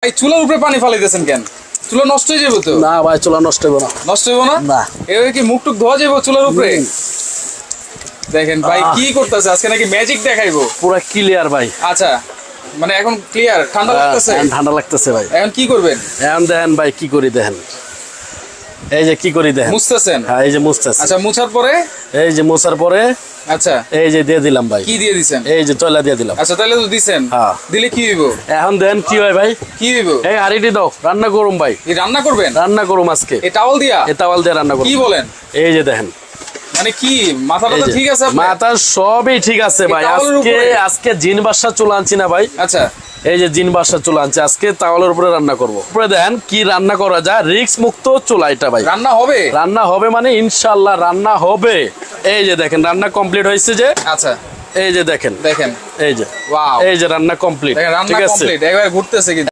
ভাই চুলার উপরে পানি ফালাইতেছেন কেন? চুলা নষ্ট হয়ে যাবে তো? না ভাই চুলা নষ্ট হবে না। নষ্ট হবে না? না। এভাবে কি মুখ টুক ধোয়া যাবে চুলার উপরে? দেখেন ভাই কি করতেছে, আজকে নাকি ম্যাজিক দেখাইবো। পুরো ক্লিয়ার ভাই। আচ্ছা মানে এখন ক্লিয়ার, ঠান্ডা লাগতেছে? এখন ঠান্ডা লাগতেছে ভাই। এখন কি করবেন? এখন দেখেন ভাই কি করি দেখেন, এই যে কি করি দেখেন। মুছতেছেন? হ্যাঁ এই যে মুছতেছি। আচ্ছা মুছার পরে? এই যে মোছার পরে আচ্ছা এই যে দিয়ে দিলাম ভাই। কি দিয়ে দিছেন? এই যে চয়লা দিয়ে দিলাম। আচ্ছা তাহলে তো দিছেন। হ্যাঁ। দিলে কি হইব? এখন দেন কি হয় ভাই? কি হইব? এই হাড়িটি দাও, রান্না করুম ভাই। এই রান্না করবেন? রান্না করুম আজকে এই টাওয়াল দিয়া? এই তাওয়াল দিয়ে রান্না করুম। কি বলেন? এই যে দেখেন, মানে কি মাথাটা এই তো যে ঠিক আছে আপনার? মাথা সবই ঠিক আছে ভাই। এই তাওয়ালের আজকে উপরে? আজকে জিন বাসা চুলা আনছি না ভাই। আচ্ছা এই যে জিন বাসা চুলা আনছি, আজকে তাওয়ালের উপরে রান্না করব। উপরে দেখেন কি রান্না করা যায়, রিস্ক মুক্ত চুলা এটা ভাই। রান্না হবে? রান্না হবে মানে ইনশাআল্লাহ রান্না হবে। এই যে দেখেন রান্না কমপ্লিট হয়েছে যে। আচ্ছা এই যে দেখেন, দেখেন, এই যে ওয়াও, এই যে রান্না কমপ্লিট। দেখেন রান্না ঠিক আছে, কমপ্লিট, একবার ঘুরতেছে কিন্তু।